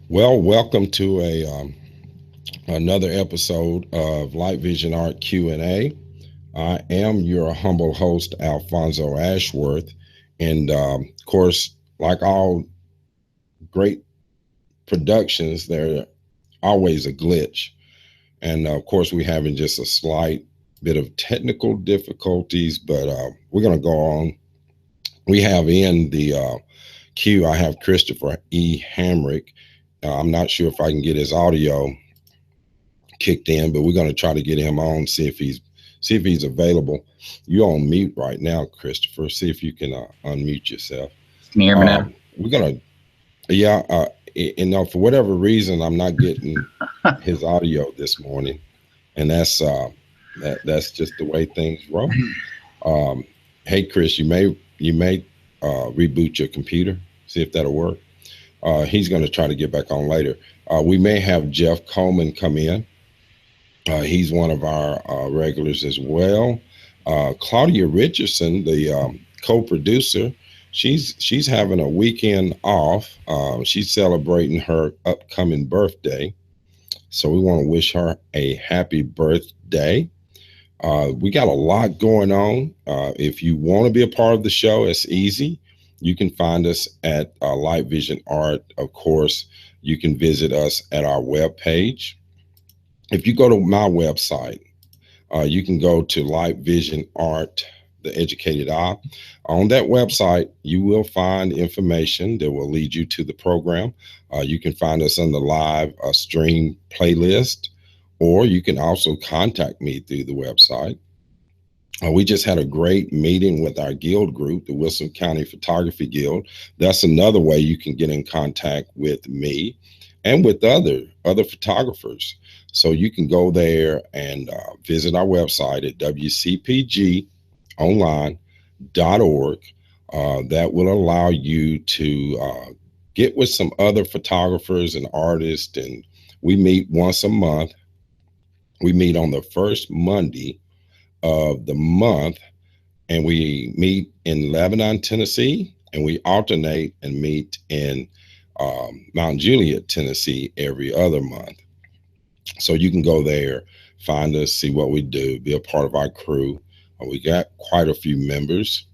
Well, welcome to another episode of Light Vision Art Q&A. I am your humble host, Alfonso Ashworth. And of course, like all great productions, there's always a glitch. And of course, we're having just a slight bit of technical difficulties, but we're going to go on. We have in the queue, I have Christopher E. Hamrick. I'm not sure if I can get his audio kicked in, but we're going to try to get him on, see if he's available. You're on mute right now, Christopher. See if you can unmute yourself. Can you hear me now? We're gonna, yeah, for whatever reason, I'm not getting his audio this morning, and that's just the way things roll. Um, hey, Chris, you may reboot your computer, see if that'll work. He's going to try to get back on later. We may have Jeff Coleman come in. He's one of our regulars as well. Claudia Richardson, the co-producer, she's having a weekend off. She's celebrating her upcoming birthday, so we want to wish her a happy birthday. We got a lot going on. If you want to be a part of the show, it's easy. You can find us at Light Vision Art. Of course, you can visit us at our webpage. If you go to my website, you can go to Light Vision Art, the Educated Eye. On that website, you will find information that will lead you to the program. You can find us on the live stream playlist, or you can also contact me through the website. We just had a great meeting with our guild group, the Wilson County Photography Guild. That's another way you can get in contact with me and with other photographers. So you can go there and visit our website at wcpgonline.org. That will allow you to get with some other photographers and artists. And we meet once a month. We meet on the first Monday of the month, and we meet in Lebanon, Tennessee, and we alternate and meet in Mount Juliet, Tennessee every other month. So you can go there, find us, see what we do, be a part of our crew. We got quite a few members.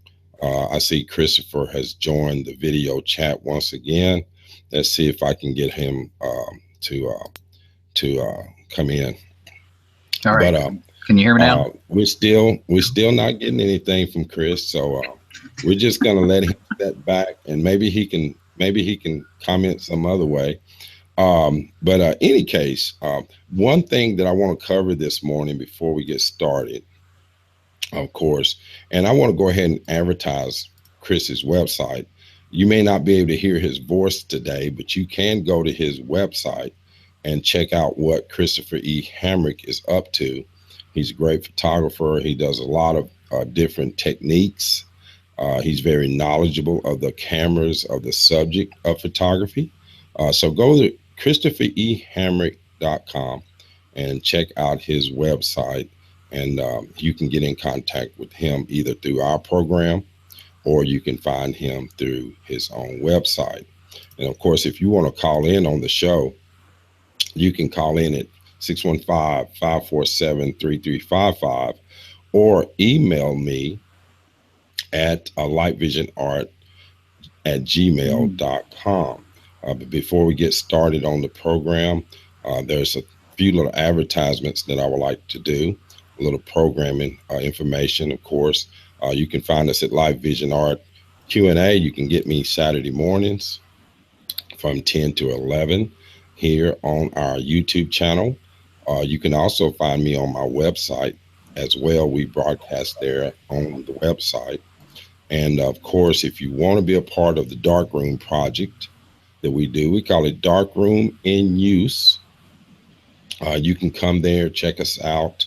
I see Christopher has joined the video chat once again. Let's see if I can get him to come in. All right. But can you hear me now? We're still not getting anything from Chris, so we're just gonna let him step back, and maybe he can comment some other way. But any case, one thing that I want to cover this morning before we get started, of course, and I want to go ahead and advertise Chris's website. You may not be able to hear his voice today, but you can go to his website and check out what Christopher E. Hamrick is up to. He's a great photographer. He does a lot of different techniques. He's very knowledgeable of the cameras of the subject of photography. So go to ChristopherEHamrick.com and check out his website, and you can get in contact with him either through our program, or you can find him through his own website. And of course, if you want to call in on the show, you can call in at 615-547-3355 or email me at lightvisionart@gmail.com. But before we get started on the program, there's a few little advertisements that I would like to do, a little programming information, of course. You can find us at Light Vision Art Q&A. You can get me Saturday mornings from 10 to 11 here on our YouTube channel. You can also find me on my website as well. We broadcast there on the website. And of course, if you want to be a part of the Darkroom project that we do, we call it Darkroom in Use. You can come there, check us out,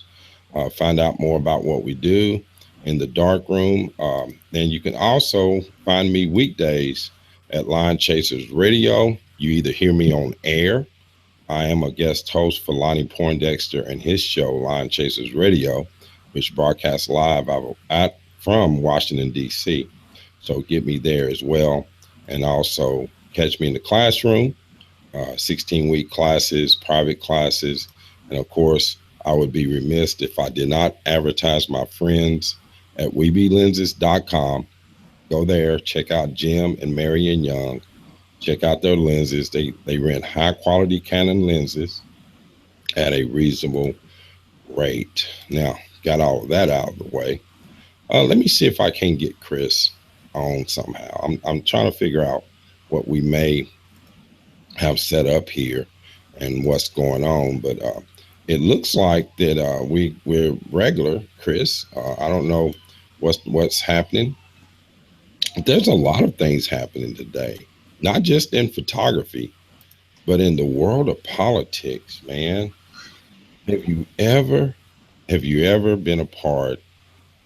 find out more about what we do in the Darkroom. And you can also find me weekdays at Line Chasers Radio. You either hear me on air. I am a guest host for Lonnie Poindexter and his show, Line Chasers Radio, which broadcasts live from Washington, D.C. So get me there as well. And also catch me in the classroom 16-week classes, private classes. And of course, I would be remiss if I did not advertise my friends at weeblenses.com. Go there, check out Jim and Marion Young. Check out their lenses. They rent high quality Canon lenses at a reasonable rate. Now, got all of that out of the way. Let me see if I can get Chris on somehow. I'm trying to figure out what we may have set up here and what's going on, but it looks like that we're regular, Chris. I don't know what's happening. There's a lot of things happening today, not just in photography, but in the world of politics, man. Have you ever been a part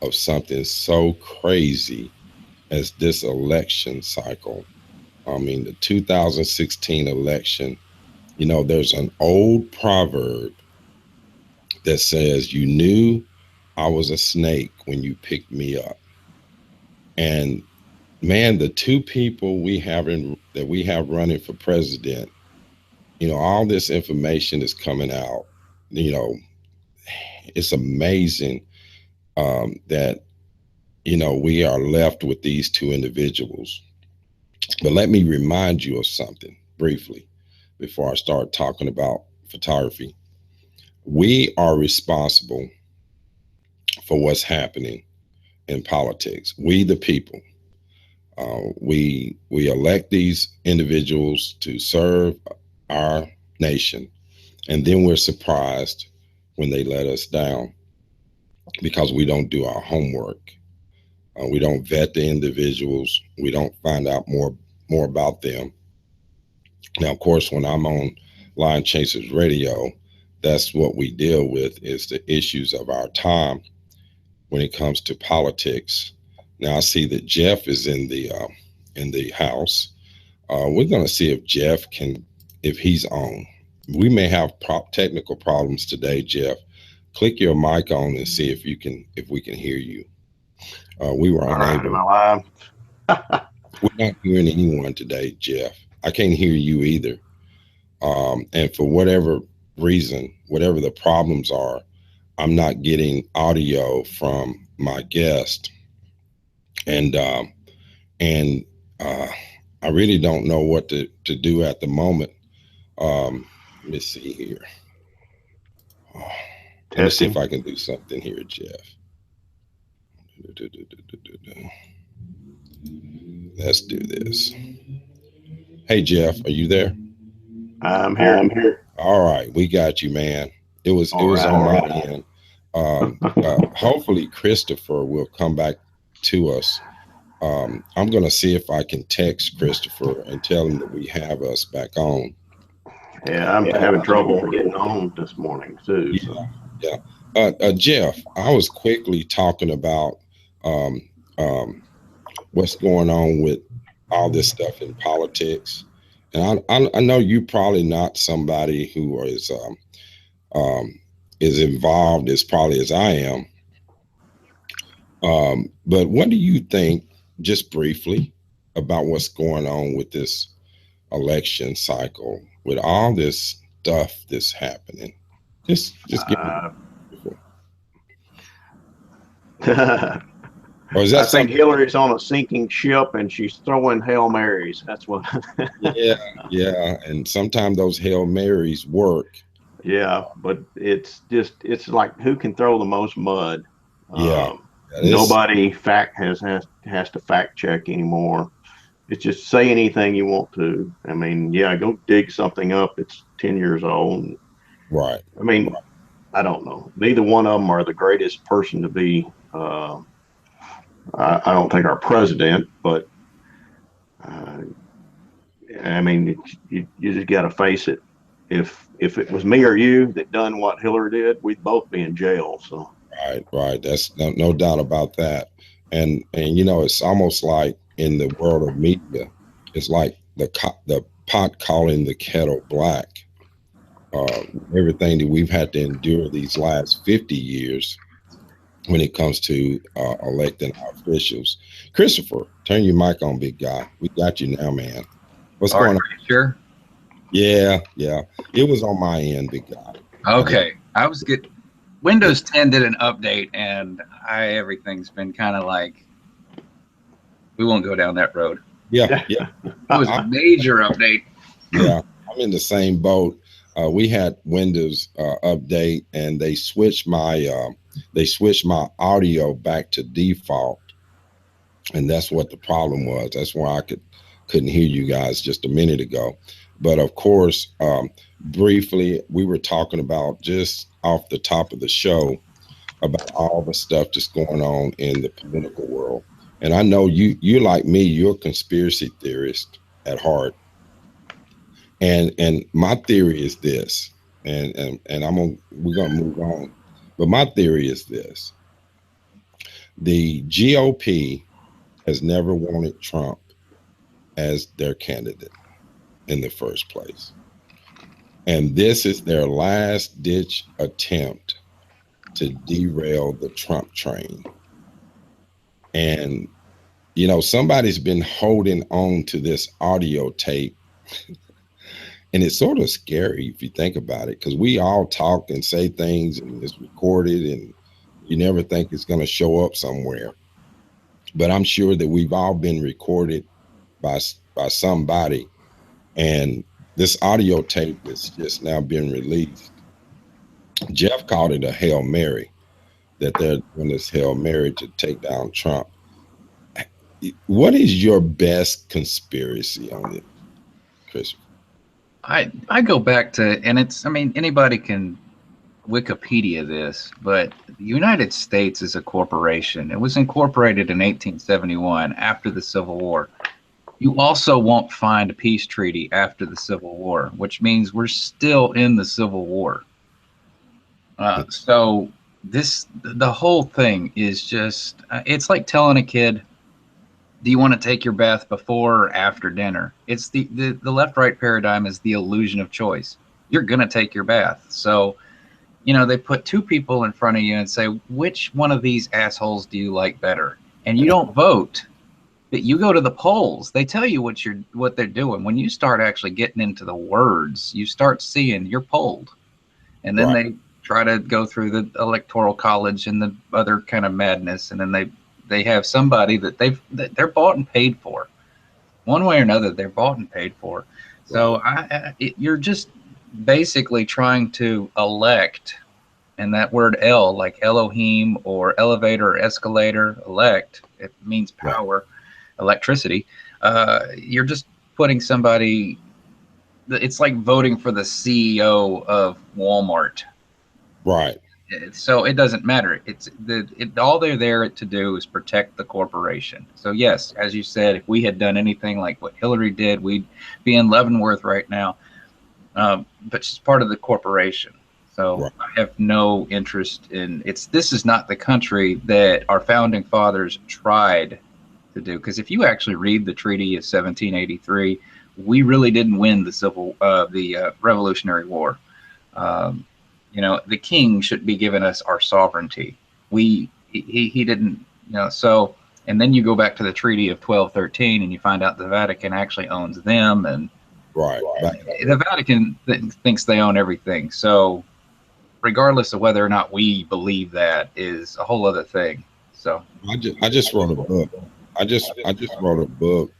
of something so crazy as this election cycle? I mean, the 2016 election, you know, there's an old proverb that says, "You knew I was a snake when you picked me up." And man, the two people that we have running for president, you know, all this information is coming out. You know, it's amazing that, you know, we are left with these two individuals. But let me remind you of something briefly before I start talking about photography. We are responsible for what's happening in politics. We, the people, we elect these individuals to serve our nation, and then we're surprised when they let us down because we don't do our homework. We don't vet the individuals. We don't find out more about them. Now, of course, when I'm on Line Chasers Radio, that's what we deal with, is the issues of our time when it comes to politics. Now, I see that Jeff is in the house. We're going to see if he's on. We may have technical problems today, Jeff. Click your mic on and see if we can hear you. We were unable. We're not hearing anyone today, Jeff. I can't hear you either. And for whatever reason, whatever the problems are, I'm not getting audio from my guest. And I really don't know what to do at the moment. Let me see here. Let me see if I can do something here, Jeff. Let's do this. Hey, Jeff, are you there? I'm here. All right, we got you, man. It was on my end. Hopefully Christopher will come back to us. I'm going to see if I can text Christopher and tell him that we have us back on. Yeah, I'm having trouble getting on this morning too. Yeah. Jeff, I was quickly talking about what's going on with all this stuff in politics. And I know you're probably not somebody who is involved as probably as I am. But what do you think, just briefly, about what's going on with this election cycle, with all this stuff that's happening? Just give me. Or is that I think Hillary's on a sinking ship and she's throwing Hail Marys. That's what. Yeah. And sometimes those Hail Marys work. Yeah, but it's like, who can throw the most mud? Yeah. Nobody has to fact check anymore. It's just say anything you want to. I mean, yeah, go dig something up. It's 10 years old. Right. I mean, I don't know. Neither one of them are the greatest person to be. I don't think our president, but I mean, you just got to face it. If it was me or you that done what Hillary did, we'd both be in jail. So. Right. That's no doubt about that. And you know, it's almost like in the world of media, it's like the pot calling the kettle black. Everything that we've had to endure these last 50 years when it comes to electing our officials. Christopher, turn your mic on, big guy. We got you now, man. What's going on? Sure. Yeah, yeah. It was on my end, big guy. Okay, I was good. Windows 10 did an update, and everything's been kind of like, we won't go down that road. Yeah, yeah. It was a major update. Yeah, I'm in the same boat. We had Windows update, and they switched my audio back to default, and that's what the problem was. That's why I couldn't hear you guys just a minute ago. But of course, briefly, we were talking about just off the top of the show about all the stuff that's going on in the political world. And I know you're like me, you're a conspiracy theorist at heart. And my theory is this, and we're gonna move on. But my theory is this: the GOP has never wanted Trump as their candidate in the first place, and this is their last ditch attempt to derail the Trump train. And somebody's been holding on to this audio tape. And it's sort of scary if you think about it, because we all talk and say things and it's recorded and you never think it's going to show up somewhere. But I'm sure that we've all been recorded by somebody. And this audio tape is just now being released. Jeff called it a Hail Mary, that they're doing this Hail Mary to take down Trump. What is your best conspiracy on it, Chris? I go back to, and anybody can Wikipedia this, but the United States is a corporation. It was incorporated in 1871 after the Civil War. You also won't find a peace treaty after the Civil War, which means we're still in the Civil War. So the whole thing is just, it's like telling a kid, do you want to take your bath before or after dinner? It's the left-right paradigm is the illusion of choice. You're going to take your bath. So, they put two people in front of you and say, which one of these assholes do you like better? And you don't vote, but you go to the polls. They tell you what they're doing. When you start actually getting into the words, you start seeing you're polled. And then They try to go through the electoral college and the other kind of madness. And then they have somebody that they're bought and paid for, one way or another. They're bought and paid for. So you're just basically trying to elect, and that word L, like Elohim or elevator or escalator, elect, it means power, electricity. You're just putting somebody. It's like voting for the CEO of Walmart. Right. So it doesn't matter. All they're there to do is protect the corporation. So yes, as you said, if we had done anything like what Hillary did, we'd be in Leavenworth right now. But she's part of the corporation. So I have no interest in this is not the country that our founding fathers tried to do. Because if you actually read the Treaty of 1783, we really didn't win the Revolutionary War. The king should be giving us our sovereignty. He didn't, so, and then you go back to the Treaty of 1213 and you find out the Vatican actually owns them. And the Vatican thinks they own everything. So regardless of whether or not we believe that is a whole other thing. So I just wrote a book. I just wrote a book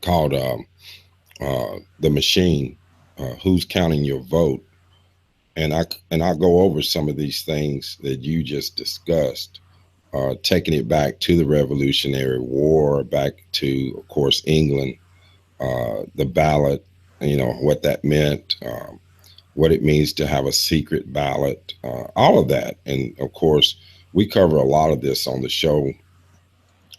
called The Machine, Who's Counting Your Vote? And I go over some of these things that you just discussed, taking it back to the Revolutionary War, back to, of course, England, the ballot, what that meant, what it means to have a secret ballot, all of that. And of course, we cover a lot of this on the show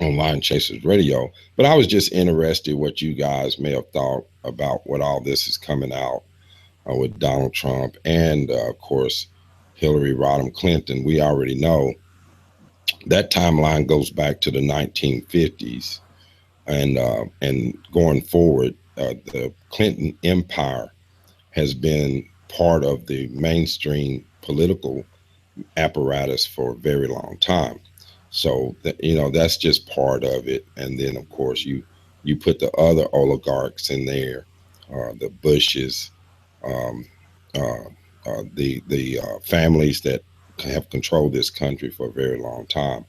on Lion Chasers Radio, but I was just interested what you guys may have thought about what all this is coming out with Donald Trump and, of course, Hillary Rodham Clinton. We already know that timeline goes back to the 1950s, and going forward, the Clinton empire has been part of the mainstream political apparatus for a very long time. So that's just part of it. And then, of course, you put the other oligarchs in there the Bushes, um, uh, the families that have controlled this country for a very long time.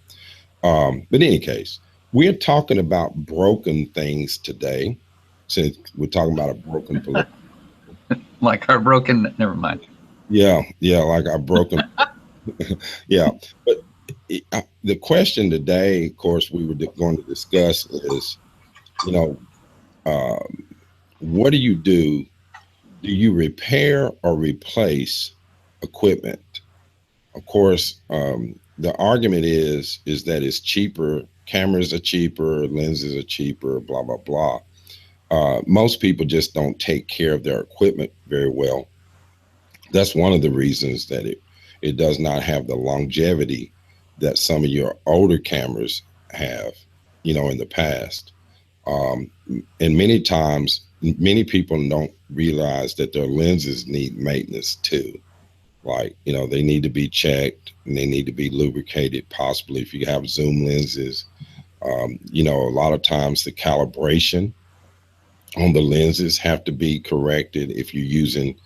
But in any case, we're talking about broken things today, since we're talking about a broken political. Like our broken, never mind. Yeah, yeah, like our broken. Yeah, but the question today, of course, we were going to discuss is, you know, what do you do? Do you repair or replace equipment? Of course, the argument is that it's cheaper. Cameras are cheaper, lenses are cheaper, blah blah blah. Most people just don't take care of their equipment very well. That's one of the reasons that it does not have the longevity that some of your older cameras have, in the past. Um, and many times, many people don't realize that their lenses need maintenance too. Like, they need to be checked and they need to be lubricated, possibly if you have zoom lenses. A lot of times the calibration on the lenses have to be corrected if you're using,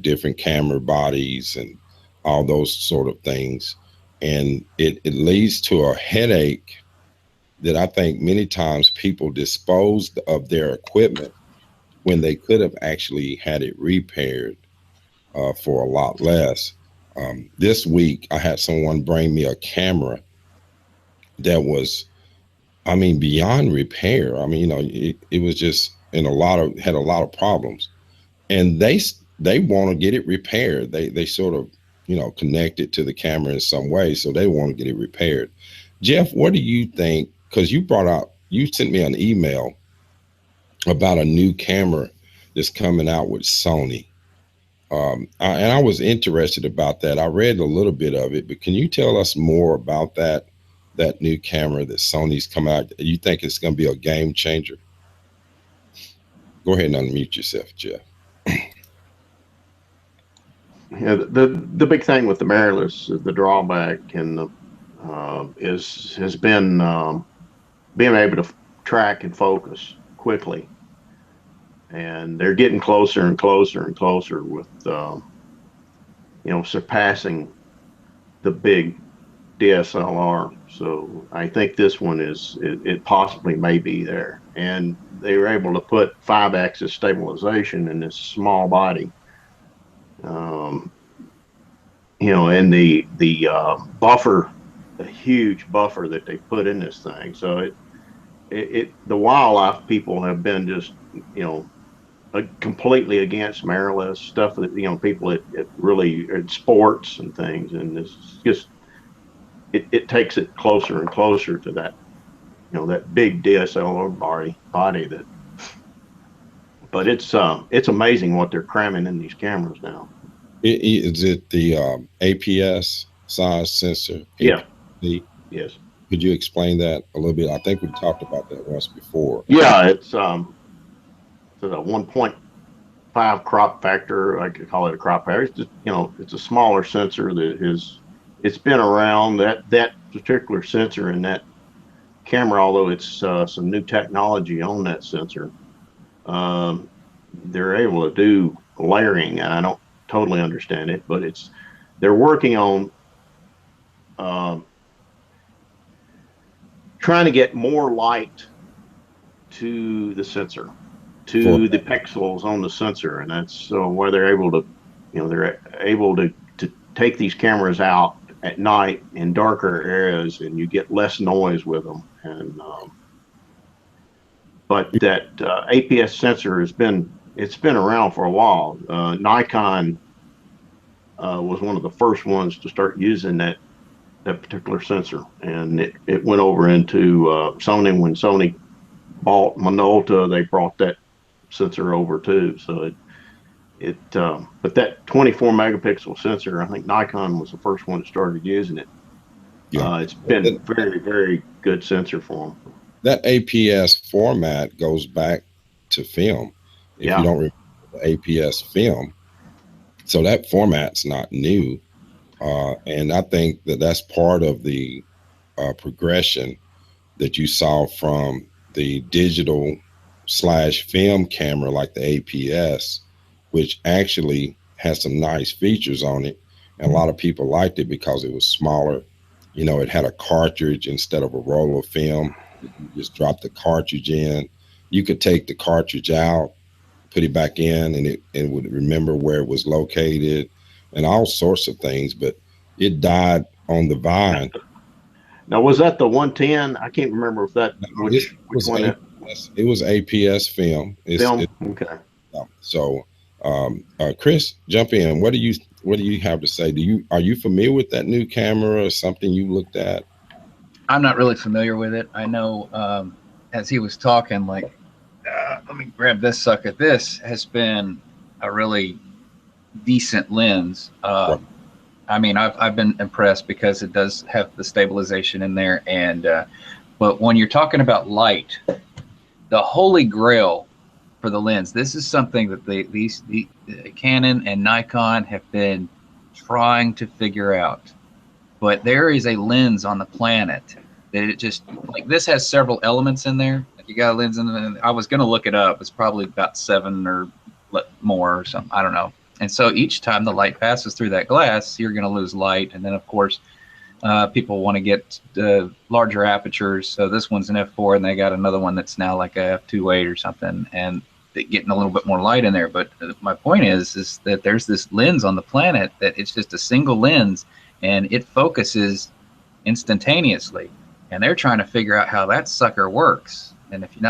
different camera bodies and all those sort of things. And it leads to a headache that I think many times people disposed of their equipment when they could have actually had it repaired for a lot less. This week, I had someone bring me a camera that was, I mean, beyond repair. I mean, it was just had a lot of problems, and they want to get it repaired. They sort of, connect it to the camera in some way, so they want to get it repaired. Jeff, what do you think? Because you sent me an email about a new camera that's coming out with Sony. And I was interested about that. I read a little bit of it, but can you tell us more about that new camera that Sony's coming out? You think it's going to be a game changer? Go ahead and unmute yourself, Jeff. Yeah, the big thing with the mirrorless, the drawback and the has been being able to track and focus quickly, and they're getting closer and closer and closer with surpassing the big DSLR. So I think this one it possibly may be there, and they were able to put 5-axis stabilization in this small body. And the buffer, the huge buffer that they put in this thing. So the wildlife people have been just, completely against mirrorless stuff that, people at really at sports and things. And it's just, it takes it closer and closer to that, that big DSLR body that, but it's amazing what they're cramming in these cameras now. Is it the APS size sensor? Yeah. Yes. Could you explain that a little bit? I think we talked about that once before. Yeah, it's a 1.5 crop factor. I could call it a crop factor. It's just, it's a smaller sensor it's been around. That particular sensor in that camera, although it's some new technology on that sensor, they're able to do layering, and I don't totally understand it, but they're working on trying to get more light to the sensor, to the pixels on the sensor, and that's where they're able to take these cameras out at night in darker areas, and you get less noise with them. And but that APS sensor it's been around for a while. Nikon was one of the first ones to start using that particular sensor, and it went over into Sony. When Sony bought Minolta, they brought that sensor over too. So but that 24 megapixel sensor, I think Nikon was the first one that started using it. Yeah. It's been very, very good sensor for them. That APS format goes back to film. If you don't remember the APS film, so that format's not new. And I think that's part of the progression that you saw from the digital slash film camera like the APS, which actually has some nice features on it. And a lot of people liked it because it was smaller. You know, it had a cartridge instead of a roll of film. You just drop the cartridge in. You could take the cartridge out, put it back in, and it would remember where it was located and all sorts of things. But it died on the vine. Now, was that the 110? I can't remember if that which one. It was APS film. Film. Okay. So, Chris, jump in. What do you have to say? Are you familiar with that new camera or something you looked at? I'm not really familiar with it. I know as he was talking, like, let me grab this sucker. This has been a really decent lens. Right. I mean, I've been impressed because it does have the stabilization in there. And but when you're talking about light, the holy grail for the lens, this is something that the Canon and Nikon have been trying to figure out. But there is a lens on the planet that it just, like, this has several elements in there. Like, you got a lens in there. I was going to look it up. It's probably about 7 or more or something. I don't know. And so each time the light passes through that glass, you're going to lose light. And then, of course, people want to get larger apertures. So this one's an f4, and they got another one that's now like a f2.8 or something, and getting a little bit more light in there. But my point is that there's this lens on the planet that it's just a single lens, and it focuses instantaneously. And they're trying to figure out how that sucker works. And if you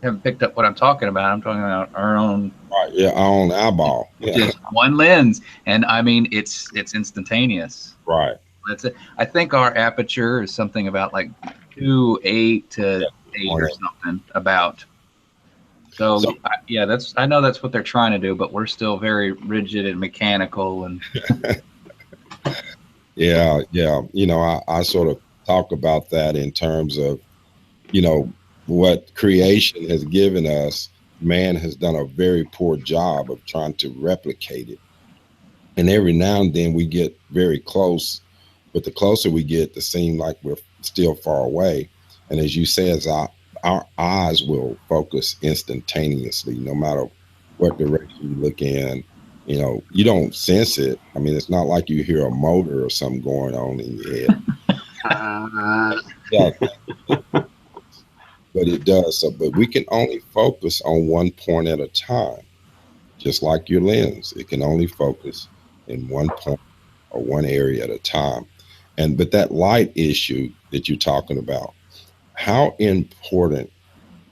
haven't picked up what I'm talking about, I'm talking about our own. Right, yeah, our own eyeball. Yeah. Just one lens, and I mean it's instantaneous. Right. That's it. I think our aperture is something about like 2.8 to 8 or something about. So I know that's what they're trying to do, but we're still very rigid and mechanical and. Yeah. You know, I sort of talk about that in terms of, you know, what creation has given us. Man has done a very poor job of trying to replicate it. And every now and then we get very close, but the closer we get, it seems like we're still far away. And as you say, our eyes will focus instantaneously, no matter what direction you look in. You know, you don't sense it. I mean, it's not like you hear a motor or something going on in your head. Yeah. But it does. So, but we can only focus on one point at a time, just like your lens. It can only focus in one point or one area at a time. But that light issue that you're talking about, how important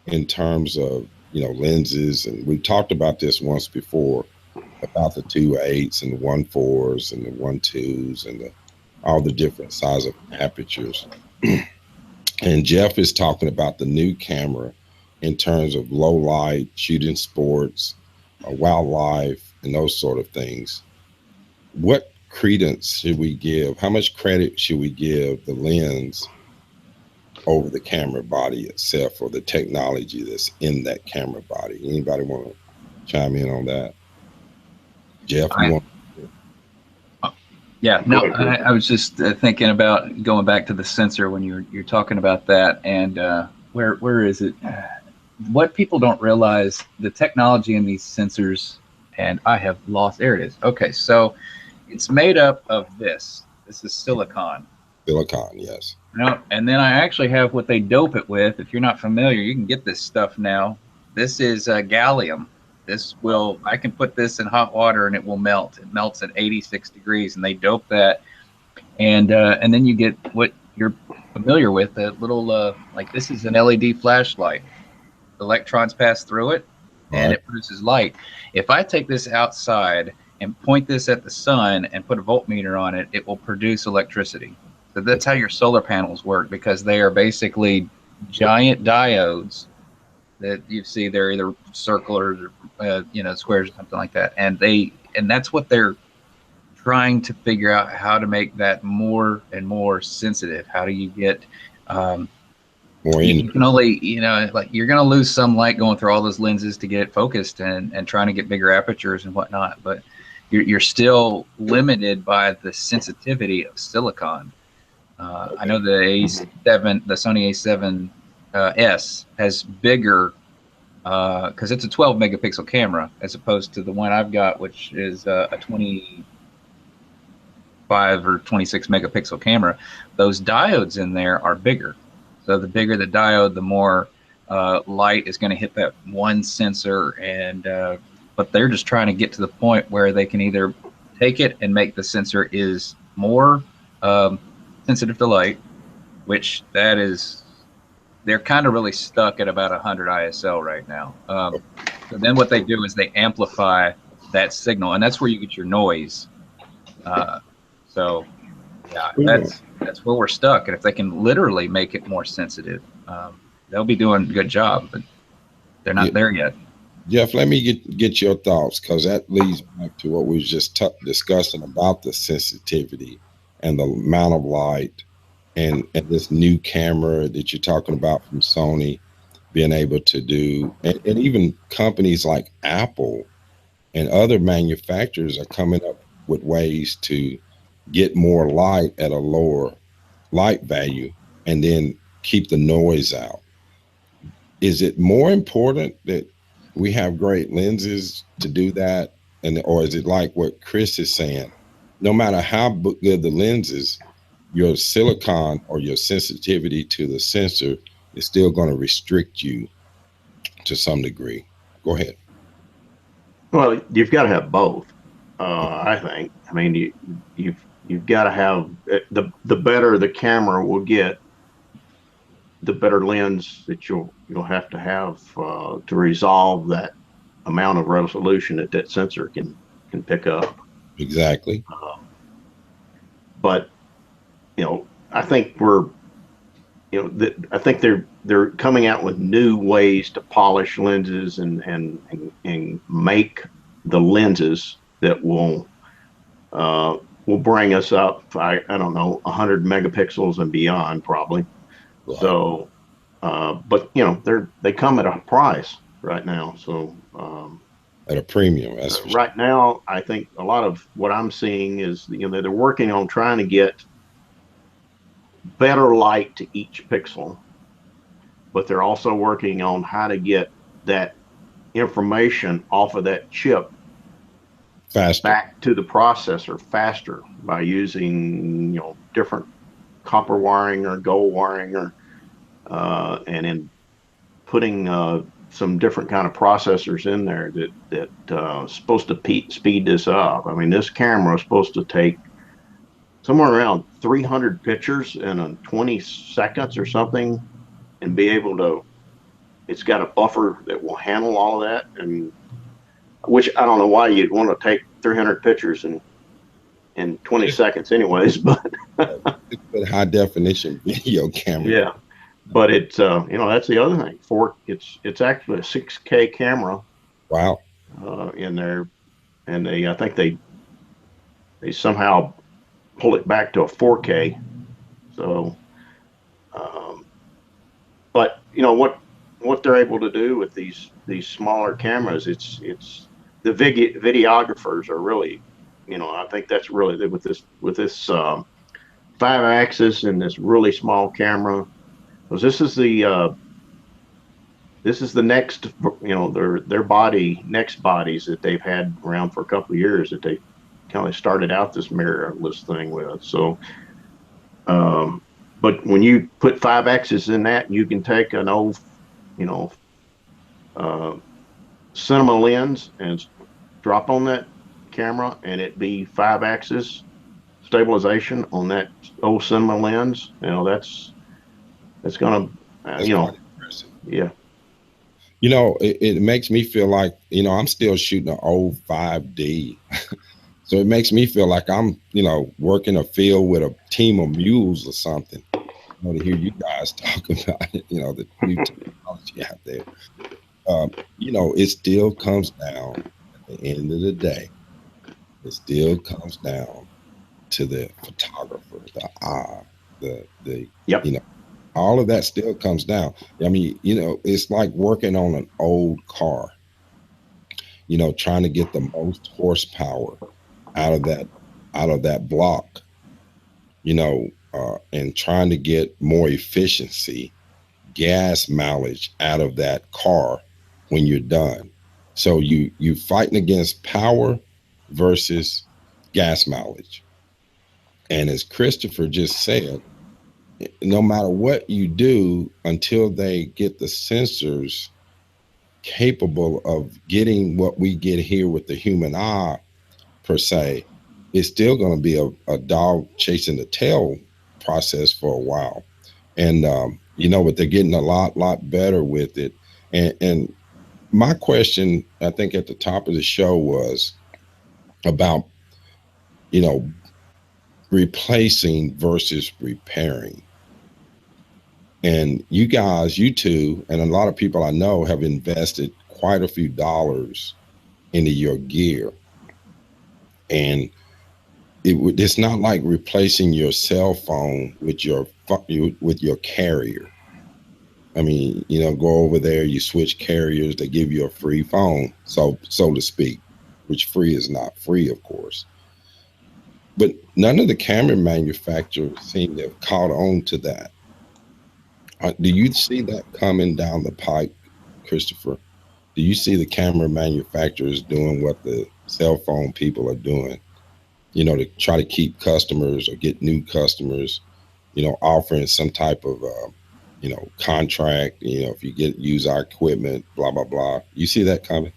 in terms of, you know, lenses, and we talked about this once before about the 2.8s and the 1.4s and the 1.2s and all the different size of apertures. And Jeff is talking about the new camera in terms of low light, shooting sports, wildlife, and those sort of things. What credence should we give? How much credit should we give the lens over the camera body itself, or the technology that's in that camera body? Anybody want to chime in on that? Jeff, you want? Yeah, no, I was just thinking about going back to the sensor when you're talking about that, and where is it? What people don't realize, the technology in these sensors, and I have lost. There it is. Okay, so it's made up of this. This is silicon. Silicon, yes. No, and then I actually have what they dope it with. If you're not familiar, you can get this stuff now. This is gallium. I can put this in hot water and it will melt. It melts at 86 degrees, and they dope that. And then you get what you're familiar with, a little, like this is an LED flashlight. Electrons pass through it, and it produces light. If I take this outside and point this at the sun and put a voltmeter on it, it will produce electricity. So that's how your solar panels work, because they are basically giant diodes that you see. They're either circular or squares or something like that, and that's what they're trying to figure out, how to make that more and more sensitive. How do you get more? You can only, like, you're going to lose some light going through all those lenses to get it focused and trying to get bigger apertures and whatnot, but you're still limited by the sensitivity of silicon. I know the Sony A7S has bigger because it's a 12 megapixel camera as opposed to the one I've got, which is a 25 or 26 megapixel camera. Those diodes in there are bigger. So the bigger the diode, the more light is going to hit that one sensor. And but they're just trying to get to the point where they can either take it and make the sensor is more sensitive to light, which that is, they're kind of really stuck at about 100 ISL right now. So then what they do is they amplify that signal, and that's where you get your noise. So yeah, that's where we're stuck. And if they can literally make it more sensitive, they'll be doing a good job, but they're not there yet. Jeff, let me get your thoughts, because that leads back to what we was just discussing about the sensitivity and the amount of light, and this new camera that you're talking about from Sony being able to do, and even companies like Apple and other manufacturers are coming up with ways to get more light at a lower light value and then keep the noise out. Is it more important that we have great lenses to do that, or is it like what Chris is saying? No matter how good the lenses, your silicon or your sensitivity to the sensor is still going to restrict you to some degree. Go ahead. Well, you've got to have both. I think. I mean, you've got to have the better the camera will get, the better lens that you'll have to resolve that amount of resolution that sensor can pick up. Exactly. But I think I think they're coming out with new ways to polish lenses and make the lenses that will bring us up. I don't know, 100 megapixels and beyond probably. Right. So, but they come at a price right now. So at a premium. That's right now, I think a lot of what I'm seeing is they're working on trying to get better light to each pixel, but they're also working on how to get that information off of that chip faster back to the processor faster by using different copper wiring or gold wiring, or and in putting some different kind of processors in there that supposed to speed this up. I mean, this camera is supposed to take somewhere around 300 pictures in 20 seconds or something, and be able to. It's got a buffer that will handle all of that, and which I don't know why you'd want to take 300 pictures in 20 seconds, anyways. But it's a high definition video camera. Yeah. But it's that's the other thing. It's actually a 6K camera. Wow. In there, and I think they somehow pull it back to a 4K. So, but what they're able to do with these smaller cameras, it's the videographers are really, I think that's really with this 5-axis and this really small camera. Because this is the next, their next bodies that they've had around for a couple of years that they kind of started out this mirrorless thing with. So, but when you put 5-axis in that, you can take an old, cinema lens and drop on that camera, and it be 5-axis stabilization on that old cinema lens. That's gonna, yeah. It makes me feel like, I'm still shooting an old 5D. So it makes me feel like I'm, working a field with a team of mules or something. To hear you guys talk about it, the new technology out there. It still comes down at the end of the day. It still comes down to the photographer, the eye, the yep. All of that still comes down. I mean, it's like working on an old car, trying to get the most horsepower out of that block, and trying to get more efficiency, gas mileage out of that car when you're done. So you fighting against power versus gas mileage. And as Christopher just said, no matter what you do, until they get the sensors capable of getting what we get here with the human eye, per se, it's still going to be a dog chasing the tail process for a while. And, but they're getting a lot better with it. And my question, I think at the top of the show, was about, replacing versus repairing. And you guys, you two, and a lot of people I know have invested quite a few dollars into your gear. And it's not like replacing your cell phone with your carrier. I mean, go over there, you switch carriers, they give you a free phone, so to speak, which free is not free, of course. But none of the camera manufacturers seem to have caught on to that. Do you see that coming down the pipe, Christopher? Do you see the camera manufacturers doing what the cell phone people are doing, to try to keep customers or get new customers, offering some type of, contract, if you use our equipment, blah, blah, blah. You see that coming?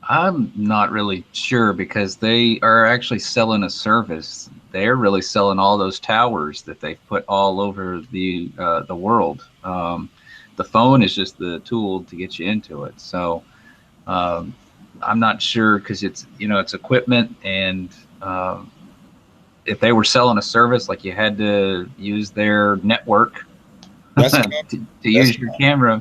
I'm not really sure, because they are actually selling a service. They're really selling all those towers that they've put all over the world. The phone is just the tool to get you into it. So I'm not sure, because it's equipment, and if they were selling a service, like you had to use their network to use your camera.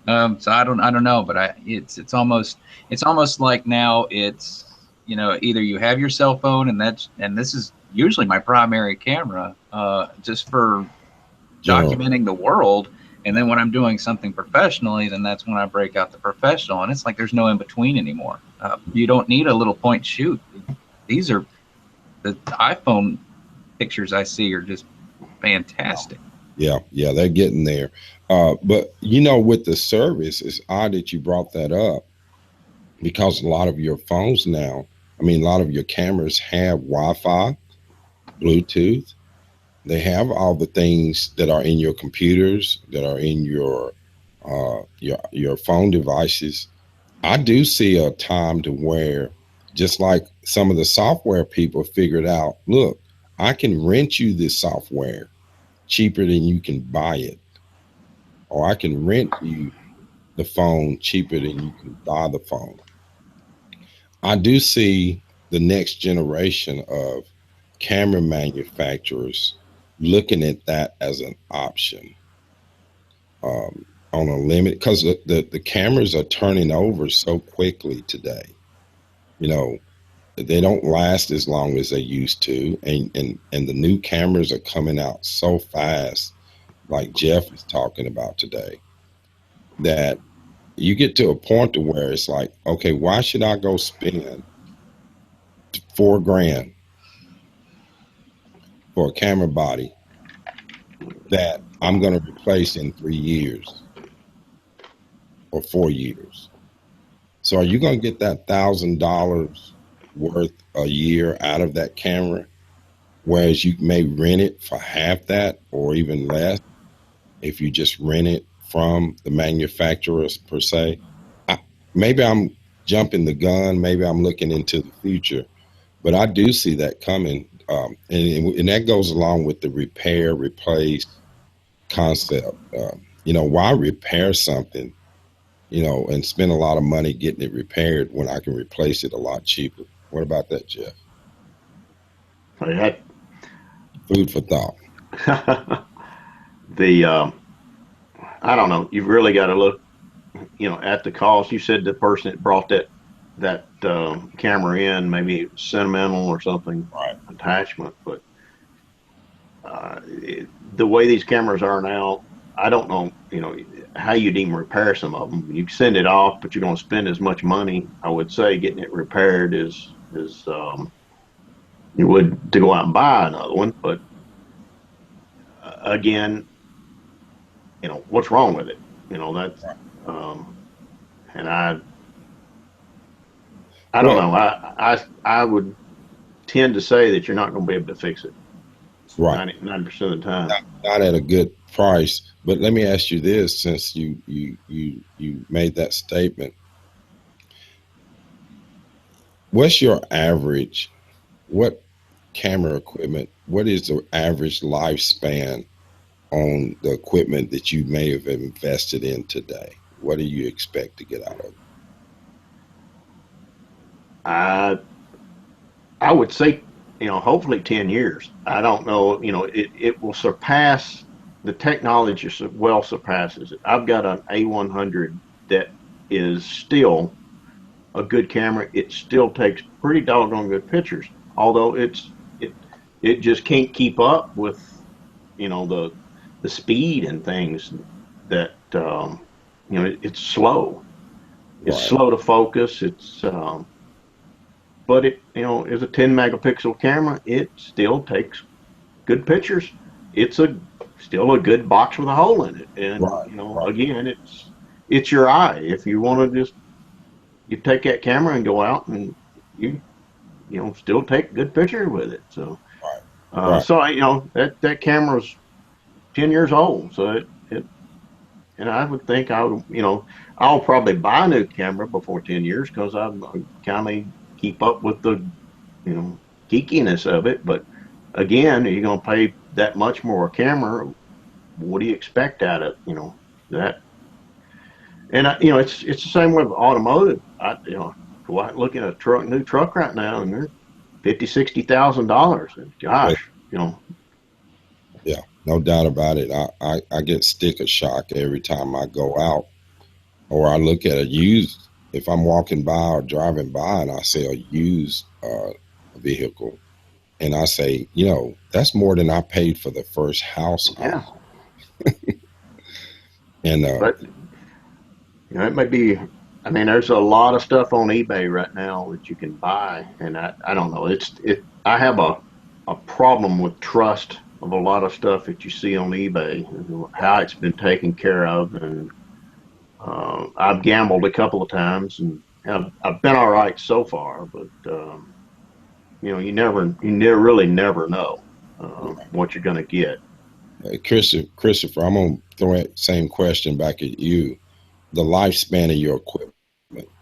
So I don't know, but it's almost like now it's, either you have your cell phone, and this is usually my primary camera, just for documenting the world. And then when I'm doing something professionally, then that's when I break out the professional. And it's like there's no in between anymore. You don't need a little point shoot. These are the iPhone pictures I see are just fantastic. Yeah, they're getting there. But with the service, it's odd that you brought that up, because a lot of your phones now, a lot of your cameras have Wi-Fi, Bluetooth. They have all the things that are in your computers, that are in your phone devices. I do see a time to where, just like some of the software people figured out, look, I can rent you this software cheaper than you can buy it, or I can rent you the phone cheaper than you can buy the phone. I do see the next generation of camera manufacturers looking at that as an option, on a limit, because the cameras are turning over so quickly today. They don't last as long as they used to, and the new cameras are coming out so fast, like Jeff is talking about today, that you get to a point to where it's like, okay, why should I go spend $4,000 for a camera body that I'm going to replace in 3 years or 4 years? So are you going to get that $1,000 worth a year out of that camera, whereas you may rent it for half that or even less if you just rent it from the manufacturers, per se? Maybe I'm jumping the gun, maybe I'm looking into the future, but I do see that coming, and that goes along with the repair, replace concept. Why repair something, and spend a lot of money getting it repaired when I can replace it a lot cheaper? What about that, Jeff? Food for thought. I don't know. You've really got to look, at the cost. You said the person that brought that camera in, maybe sentimental or something, right, attachment. But the way these cameras are now, I don't know, how you'd even repair some of them. You send it off, but you don't spend as much money, I would say, getting it repaired as you would to go out and buy another one. But again, what's wrong with it? That's and I don't know. I would tend to say that you're not going to be able to fix it Right. 99% of the time. Not at a good price. But let me ask you this, since you made that statement. What's your average? What camera equipment? What is the average lifespan on the equipment that you may have invested in today? What do you expect to get out of it? I would say, hopefully 10 years. I don't know, it will surpass the technology well surpasses it. I've got an A100 that is still a good camera. It still takes pretty doggone good pictures, although it just can't keep up with, the speed and things that, it's slow. It's Right. slow to focus. But it, is a 10 megapixel camera. It still takes good pictures. It's still a good box with a hole in it. And, Right. Right. again, it's your eye. If you want to you take that camera and go out and you, still take good pictures with it. So, Right. Right. that camera's 10 years old. So and I would think I'll probably buy a new camera before 10 years because I'm kind of keep up with the, geekiness of it. But again, you're going to pay that much more a camera. What do you expect out of, that? And it's the same with automotive. Go out and look at a new truck right now, and they're $50,000-$60,000. And gosh, Yeah, no doubt about it. I get sticker shock every time I go out or I look at a used, if I'm walking by or driving by and I see a used vehicle and I say, that's more than I paid for the first house. yeah. And But it may be. I mean, there's a lot of stuff on eBay right now that you can buy, and I don't know. I have a problem with trust of a lot of stuff that you see on eBay, and how it's been taken care of, and I've gambled a couple of times, and I've been all right so far, but really never know what you're going to get. Christopher, I'm going to throw that same question back at you. The lifespan of your equipment,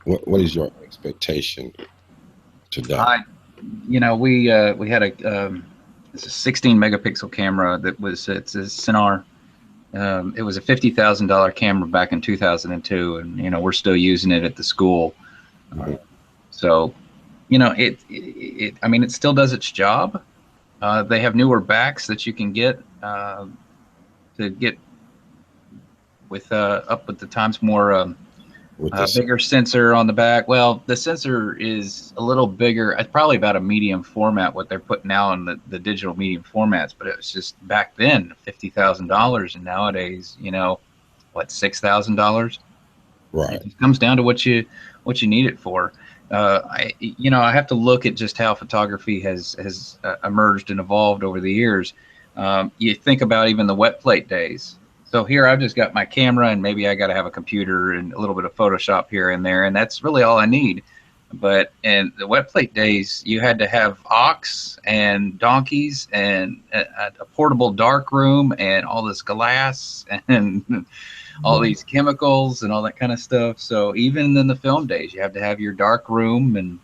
what is your expectation today? We had it's a 16 megapixel camera it's a Cinar. It was a $50,000 camera back in 2002, and we're still using it at the school. Mhm. So, it still does its job. They have newer backs that you can get to get with up with the times more bigger sensor on the back. Well, the sensor is a little bigger. It's probably about a medium format, what they're putting now in the digital medium formats. But it was just back then $50,000, and nowadays, $6,000. Right. It comes down to what you need it for. I have to look at just how photography has emerged and evolved over the years. You think about even the wet plate days. So here I've just got my camera, and maybe I got to have a computer and a little bit of Photoshop here and there, and that's really all I need. But in the wet plate days, you had to have ox and donkeys and a portable dark room and all this glass and all these chemicals and all that kind of stuff. So even in the film days, you have to have your dark room and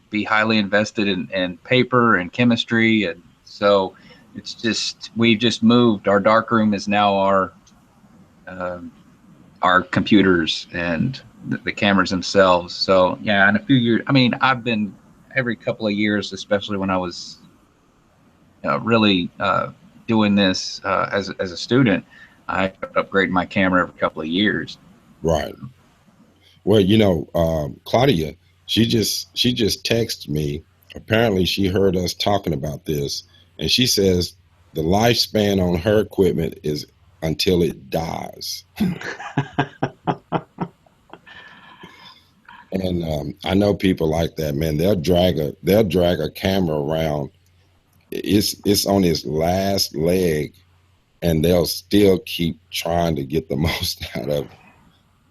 be highly invested in paper and chemistry. And so it's just, we've just moved. Our dark room is now our computers and the cameras themselves. So yeah, in a few years, I've been every couple of years, especially when I was really doing this as a student, I upgrade my camera every couple of years. Right. Well, Claudia, she just texted me. Apparently she heard us talking about this, and she says the lifespan on her equipment is until it dies. And I know people like that, man. They'll drag a camera around. It's on its last leg, and they'll still keep trying to get the most out of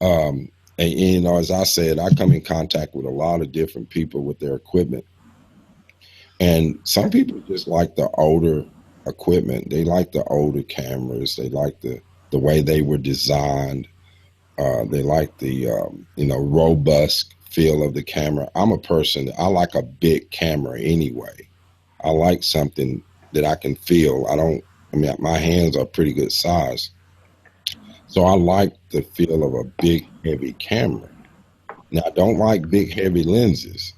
it. And, you know, as I said, I come in contact with a lot of different people with their equipment. And some people just like the older equipment. They like the older cameras. They like the way they were designed. They like the, you know, robust feel of the camera. I'm a person, I like a big camera anyway. I like something that I can feel. I mean, my hands are pretty good size. So I like the feel of a big, heavy camera. Now, I don't like big, heavy lenses.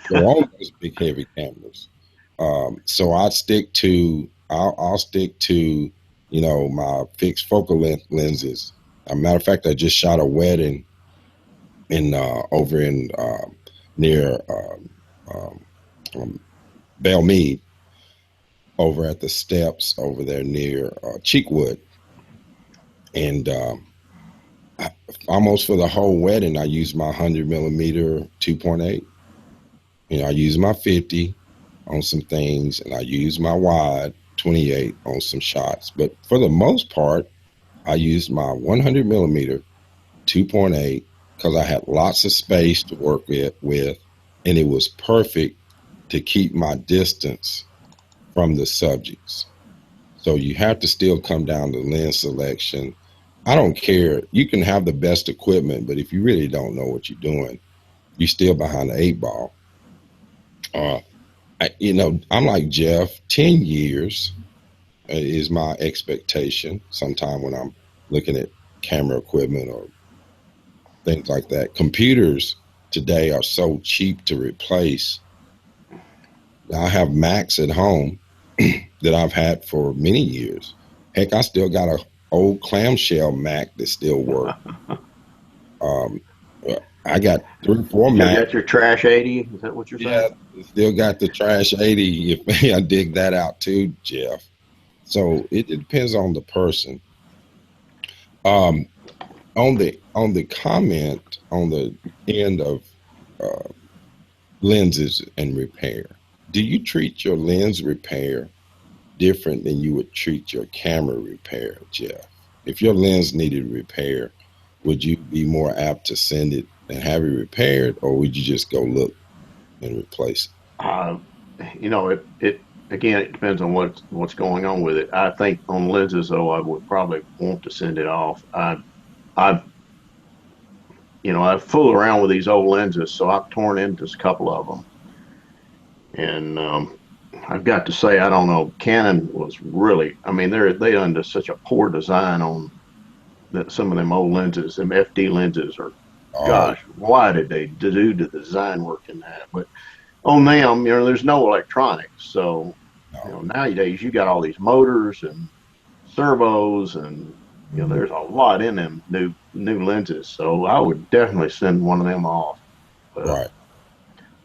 So all those big, heavy cameras. So I'll stick to, you know, my fixed focal length lenses. As a matter of fact, I just shot a wedding in over in near Belle Meade, over at the steps over there near Cheekwood, and almost for the whole wedding, I used my 100mm 2.8. You know, I used my 50 on some things, and I used my wide 28 on some shots. But for the most part, I used my 100mm 2.8 because I had lots of space to work with, and it was perfect to keep my distance from the subjects. So you have to still come down to lens selection. I don't care. You can have the best equipment, but if you really don't know what you're doing, you're still behind the 8 ball. You know, I'm like Jeff, 10 years is my expectation sometime when I'm looking at camera equipment or things like that. Computers today are so cheap to replace. I have Macs at home that I've had for many years. Heck, I still got an old clamshell Mac that still works. I got 3, 4 You Macs. got your trash 80? Is that what you're saying? Yeah, still got the trash 80. If I dig that out too, Jeff. So it depends on the person. On the comment on the end of lenses and repair, do you treat your lens repair different than you would treat your camera repair, Jeff? If your lens needed repair, would you be more apt to send it and have it repaired, or would you just go look and replace it? You know, it again, it depends on what's going on with it. I think on lenses, though, I would probably want to send it off. I've fooled around with these old lenses, so I've torn into a couple of them, and I've got to say, I don't know. Canon was really, I mean, they done such a poor design on some of them old lenses, them FD lenses, or gosh, why did they do the design work in that? But on them, you know, there's no electronics, so you know, nowadays you got all these motors and servos, and you know, there's a lot in them new lenses. So I would definitely send one of them off. But, Right.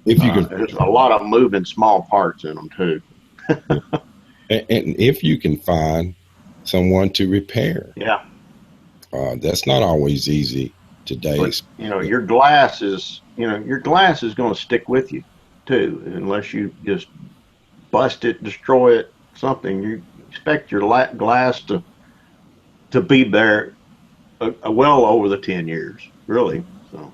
If you can, there's a lot of moving small parts in them too. and if you can find someone to repair, Yeah. That's not always easy today. But, you know, your glass is going to stick with you too, unless you just bust it, destroy it, something. You expect your glass to be there well over the 10 years, really. So,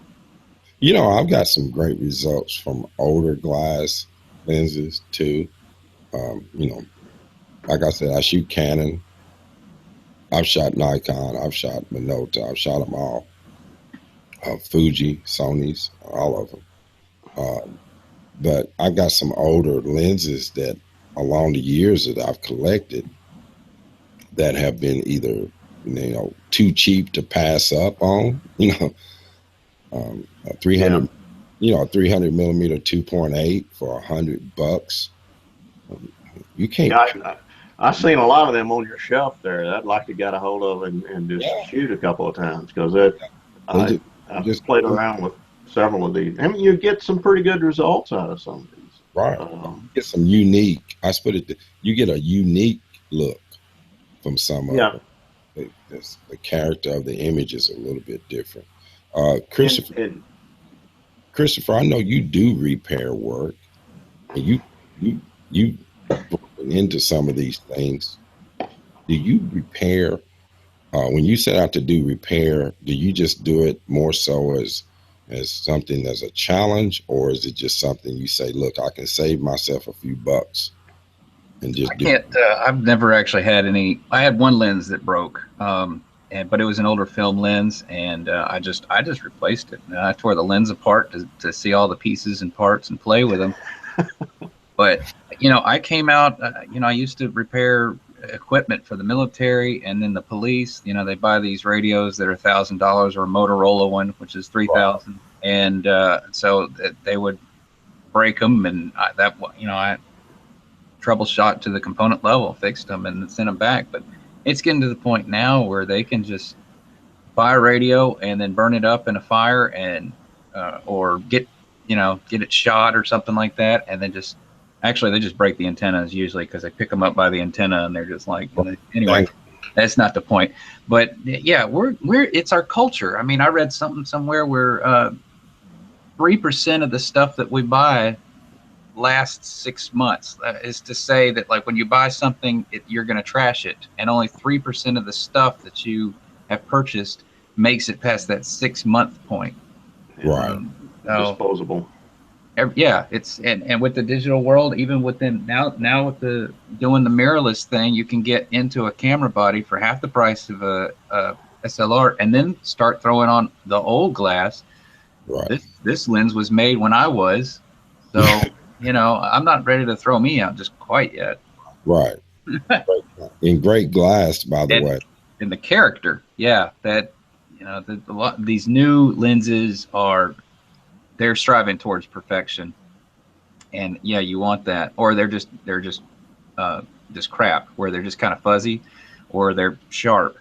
You know, I've got some great results from older glass lenses too. You know, like I said, I shoot Canon. I've shot Nikon. I've shot Minolta. I've shot them all. Fuji, Sony's, all of them. But I've got some older lenses that, along the years that I've collected, that have been either, you know, too cheap to pass up on. You know, a 300, you know, a 300mm 2.8 for $100. You can't. yeah, I've seen a lot of them on your shelf there. I'd like to get a hold of and just shoot a couple of times, because I've just played around with several of these. I mean, you get some pretty good results out of some of these. Right. Get some unique. You get a unique look from some of them. The character of the image is a little bit different. Christopher, I know you do repair work, and you broken into some of these things. Do you repair when you set out to do repair, do you just do it more so as something as a challenge, or is it just something you say, look, I can save myself a few bucks and just do it? I've never actually had any. I had one lens that broke, but it was an older film lens, and I just replaced it. And I tore the lens apart to see all the pieces and parts and play with them. But I came out. I used to repair equipment for the military and then the police. They buy these radios that are $1,000, or a Motorola one, which is $3,000, and so they would break them, and I troubleshot to the component level, fixed them, and sent them back. But it's getting to the point now where they can just buy a radio and then burn it up in a fire, and or get it shot or something like that, and then they just break the antennas usually, because they pick them up by the antenna and they're just like, anyway, that's not the point. But yeah, it's our culture. I mean, I read something somewhere where 3% of the stuff that we buy lasts 6 months. Is to say that, like, when you buy something, you're going to trash it, and only 3% of the stuff that you have purchased makes it past that 6-month point. Right. Disposable. Yeah, it's and with the digital world, even within now with the doing the mirrorless thing, you can get into a camera body for half the price of a SLR, and then start throwing on the old glass. Right. This lens was made when I was, so I'm not ready to throw me out just quite yet. Right. In great glass, by the way. And the character, yeah, that these new lenses they're striving towards perfection, and yeah, you want that, or they're just crap, where they're just kind of fuzzy, or they're sharp.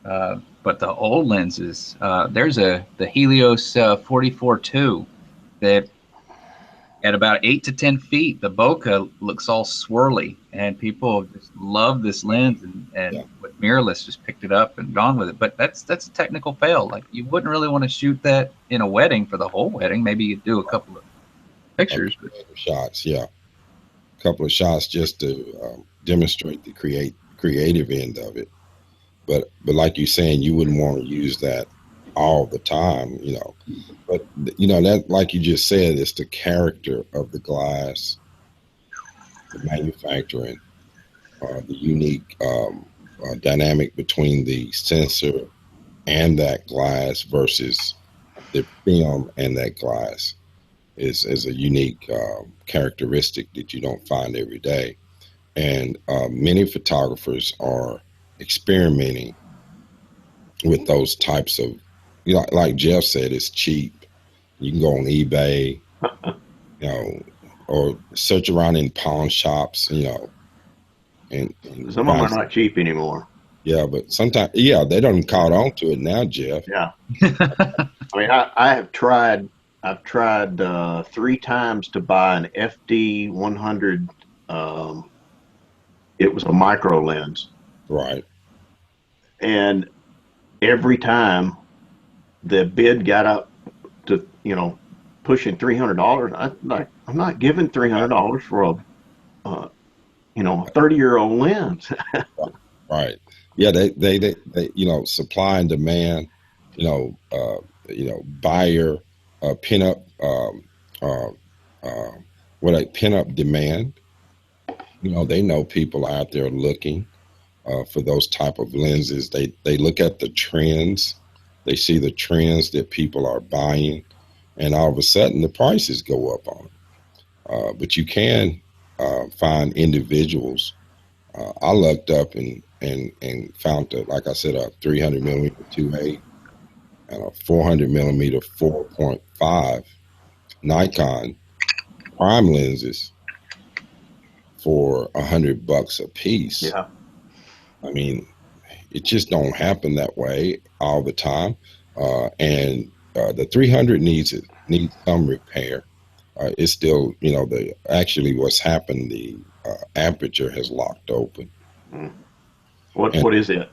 But the old lenses, there's the Helios 44-2 that at about 8 to 10 feet, the bokeh looks all swirly, and people just love this lens, and with mirrorless just picked it up and gone with it. But that's a technical fail. Like, you wouldn't really want to shoot that in a wedding for the whole wedding. Maybe you'd do a couple of pictures, shots, a couple of shots just to demonstrate the creative end of it. But like you're saying, you wouldn't want to use that all the time, But that, like you just said, it's the character of the glass, the manufacturing, the unique dynamic between the sensor and that glass versus the film and that glass is a unique characteristic that you don't find every day. And many photographers are experimenting with those types of, like Jeff said, it's cheap. You can go on eBay, or search around in pawn shops, and some of them are not cheap anymore. Yeah, but sometimes, they don't caught on to it now, Jeff. Yeah. I mean, I've tried 3 times to buy an FD 100. It was a micro lens. Right. And every time the bid got up to, pushing $300, I'm not giving $300 for a 30-year-old lens. Right. Yeah. They supply and demand, buyer, pin-up, pin-up demand. They know people out there looking for those type of lenses. They look at the trends. They see the trends that people are buying, and all of a sudden the prices go up on it. But you can find individuals. I looked up and found, like I said, a 300 millimeter 2.8 and a 400 millimeter 4.5 Nikon prime lenses for $100 a piece. Yeah. I mean, it just don't happen that way all the time. And the 300 needs some repair. It's still, what's happened, the aperture has locked open. What is it?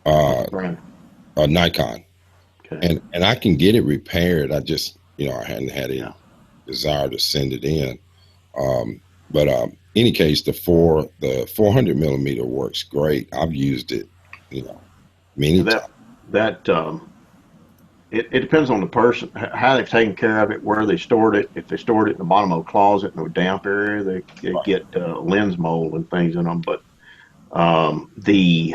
A Nikon. Okay. And I can get it repaired. I just, I hadn't had any desire to send it in. But any case, the 400 millimeter works great. I've used it, many that times. that it depends on the person, how they've taken care of it, where they stored it. If they stored it in the bottom of a closet in a damp area, they get lens mold and things in them. But the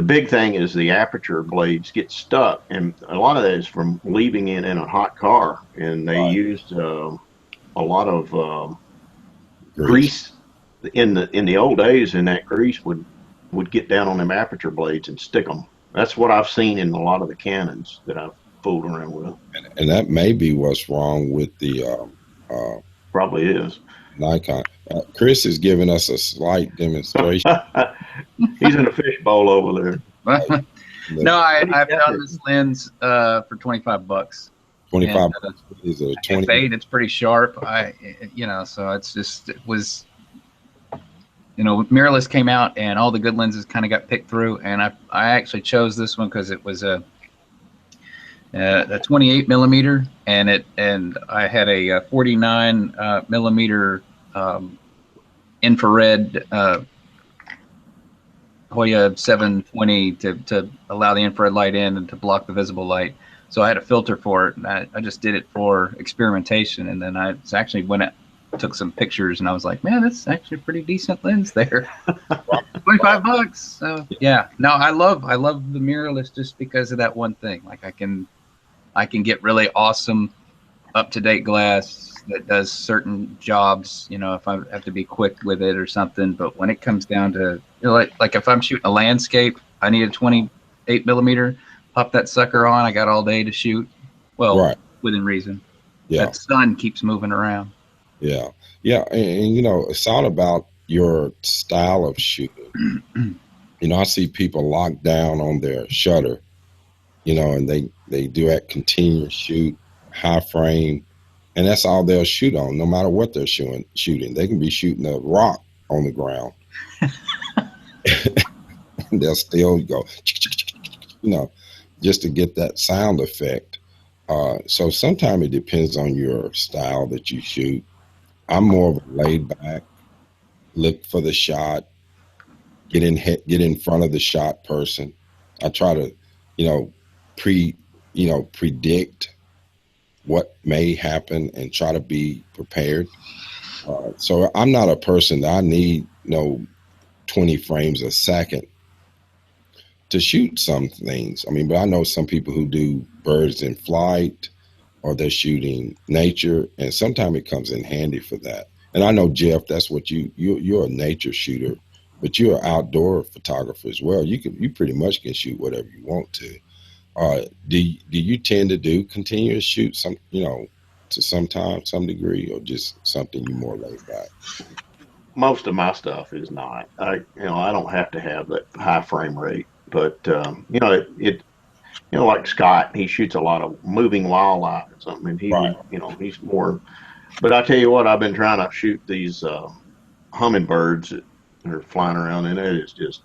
big thing is the aperture blades get stuck, and a lot of that is from leaving it in a hot car, and they Right. used a lot of Grease. grease in the old days, and that grease would get down on them aperture blades and stick them. That's what I've seen in a lot of the Canons that I've fooled around with. And that may be what's wrong with the Probably is. Nikon. Chris is giving us a slight demonstration. He's in a fishbowl over there. No, I've done this lens for $25. 25 is a 20. It's pretty sharp. So it's just, it was, mirrorless came out and all the good lenses kind of got picked through, and I actually chose this one because it was a 28 millimeter, and I had a 49 millimeter infrared Hoya 720 to allow the infrared light in and to block the visible light. So I had a filter for it, and I just did it for experimentation. And then I actually went out, took some pictures, and I was like, man, that's actually a pretty decent lens there. $25. So yeah, no, I love the mirrorless just because of that one thing. Like I can get really awesome up-to-date glass that does certain jobs, if I have to be quick with it or something. But when it comes down to, like if I'm shooting a landscape, I need a 28 millimeter, pop that sucker on. I got all day to shoot. Well, right. Within reason. Yeah. That sun keeps moving around. Yeah. Yeah. And it's all about your style of shooting. I see people locked down on their shutter, and they do that continuous shoot, high frame, and that's all they'll shoot on, no matter what they're shooting. They can be shooting a rock on the ground. They'll still go, just to get that sound effect. So sometimes it depends on your style that you shoot. I'm more of a laid back, look for the shot, get in front of the shot person. I try to, predict what may happen and try to be prepared. So I'm not a person that I need 20 frames a second to shoot some things. I mean, but I know some people who do birds in flight, or they're shooting nature, and sometimes it comes in handy for that. And I know, Jeff, that's what you're a nature shooter, but you're an outdoor photographer as well. You pretty much can shoot whatever you want to. Do you tend to do continuous shoot to some degree, or just something you more laid back? Most of my stuff is not. I don't have to have that high frame rate, but like Scott, he shoots a lot of moving wildlife or something, and he's more. But I tell you what, I've been trying to shoot these hummingbirds that are flying around, and it is just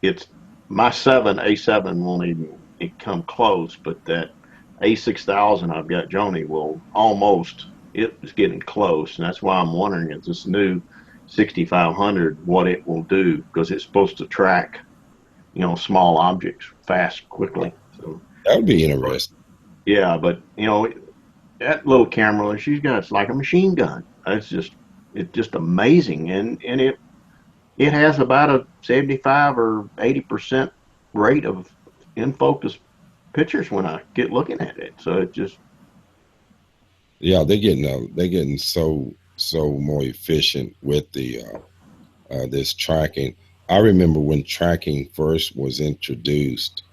it's. My A7 won't even come close, but that A6000 I've got, Joni, it is getting close. And that's why I'm wondering if this new 6500, what it will do, because it's supposed to track, small objects fast, quickly. So that would be interesting. Yeah, but, that little camera she's got, it's like a machine gun. It's just amazing. And it has about a 75 or 80% rate of in focus pictures when I get looking at it. So it just, yeah, they're getting so more efficient with the this tracking. I remember when tracking first was introduced,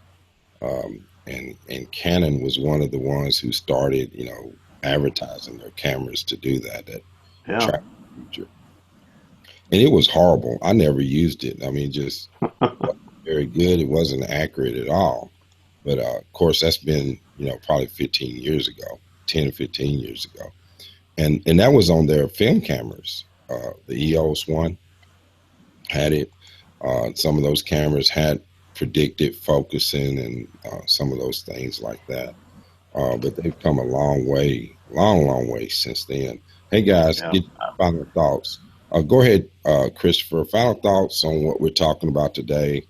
and Canon was one of the ones who started, advertising their cameras to do that tracking feature. And it was horrible. I never used it. I mean, just wasn't very good. It wasn't accurate at all. But of course, that's been probably 15 years ago, 10 or 15 years ago, and that was on their film cameras. The EOS one had it. Some of those cameras had predicted focusing and some of those things like that. But they've come a long way since then. Hey guys, get your final thoughts. Go ahead, Christopher. Final thoughts on what we're talking about today.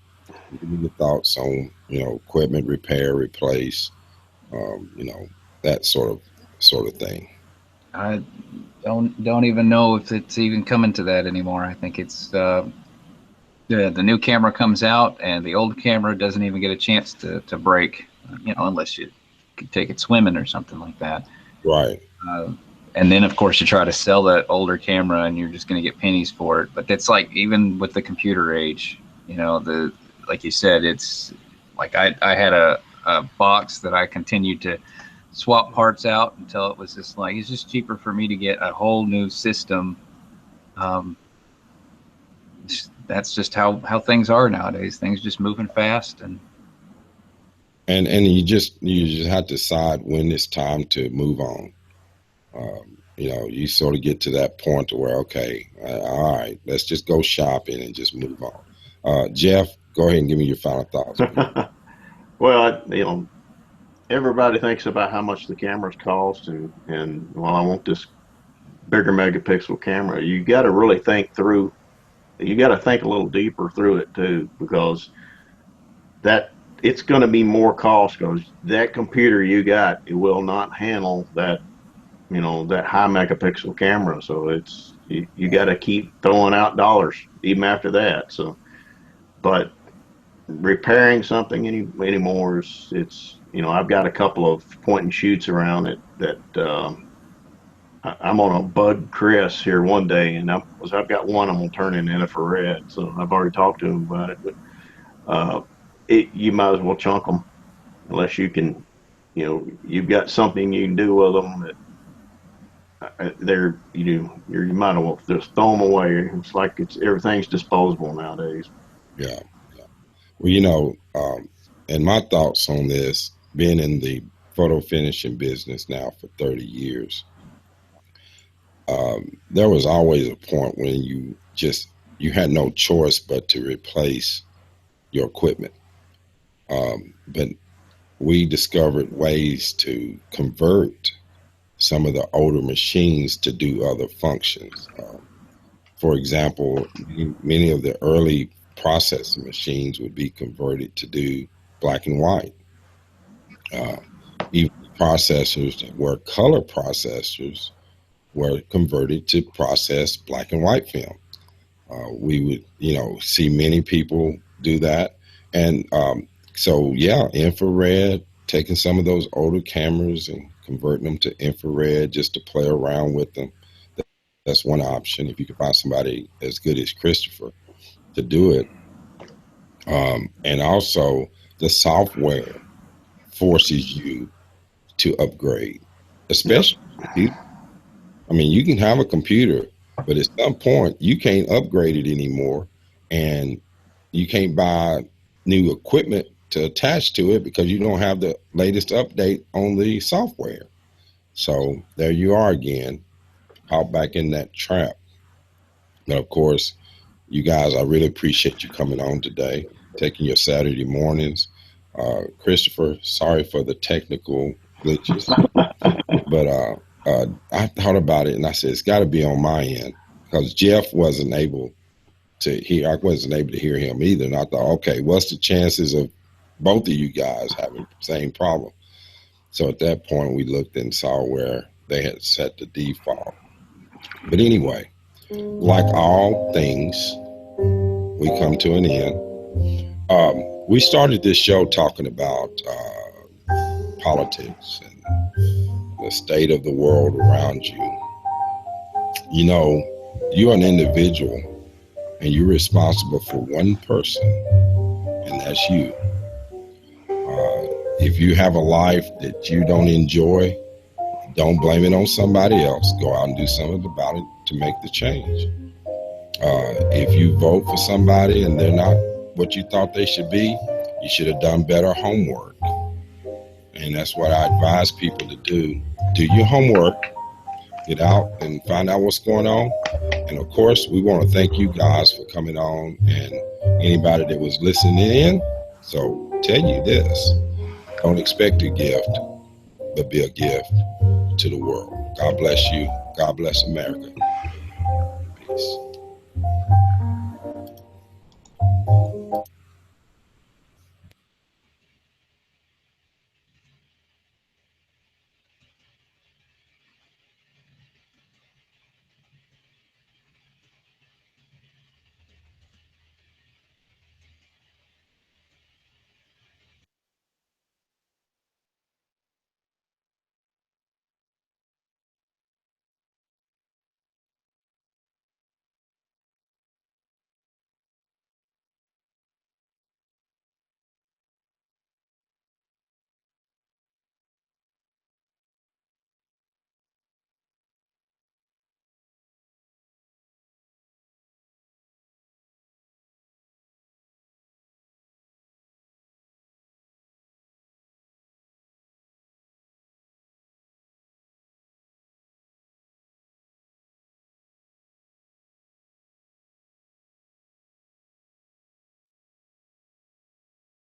Give me your thoughts on, equipment repair, replace, that sort of thing. I don't even know if it's even coming to that anymore. I think it's the new camera comes out and the old camera doesn't even get a chance to break, unless you could take it swimming or something like that. Right. And then of course you try to sell that older camera and you're just going to get pennies for it. But that's like, even with the computer age, like you said, it's like I had a box that I continued to swap parts out until it was just like, it's just cheaper for me to get a whole new system. That's just how things are nowadays. Things just moving fast, and you just have to decide when it's time to move on. You sort of get to that point to where, okay, all right, let's just go shopping and just move on. Jeff, go ahead and give me your final thoughts. Well, everybody thinks about how much the cameras cost, and well, I want this bigger megapixel camera. You got to really think through. You got to think a little deeper through it too, because that it's going to be more cost, because that computer you got, it will not handle that, that high megapixel camera. So it's you got to keep throwing out dollars even after that. So, but repairing something anymore it's I've got a couple of point and shoots around it that I'm on a Bud Chris here one day, and I've got one I'm gonna turn in infrared. So I've already talked to him about it, but you might as well chunk them unless you can, you've got something you can do with them that you might as well just throw them away. It's like everything's disposable nowadays. Yeah. Well, and my thoughts on this, being in the photo finishing business now for 30 years, there was always a point when you had no choice but to replace your equipment. But we discovered ways to convert some of the older machines to do other functions. For example, many of the early processing machines would be converted to do black and white. Even processors that were color processors were converted to process black and white film. We would, see many people do that. And so, infrared, taking some of those older cameras and converting them to infrared just to play around with them. That's one option. If you can find somebody as good as Christopher to do it. And also the software forces you to upgrade, especially you can have a computer, but at some point you can't upgrade it anymore, and you can't buy new equipment to attach to it because you don't have the latest update on the software. So there you are again, out back in that trap. But of course, you guys, I really appreciate you coming on today, taking your Saturday mornings. Christopher, sorry for the technical glitches, but I thought about it and I said, it's got to be on my end, because Jeff wasn't able to hear. I wasn't able to hear him either. And I thought, okay, what's the chances of both of you guys having the same problem? So at that point, we looked and saw where they had set the default. But anyway, like all things, we come to an end. We started this show talking about politics and the state of the world around you. You're an individual and you're responsible for one person, and that's you. If you have a life that you don't enjoy, don't blame it on somebody else. Go out and do something about it to make the change. If you vote for somebody and they're not what you thought they should be, you should have done better homework. And that's what I advise people to do. Do your homework, get out and find out what's going on. And of course, we want to thank you guys for coming on, and anybody that was listening in. So tell you this, don't expect a gift, but be a gift to the world. God bless you. God bless America. Peace.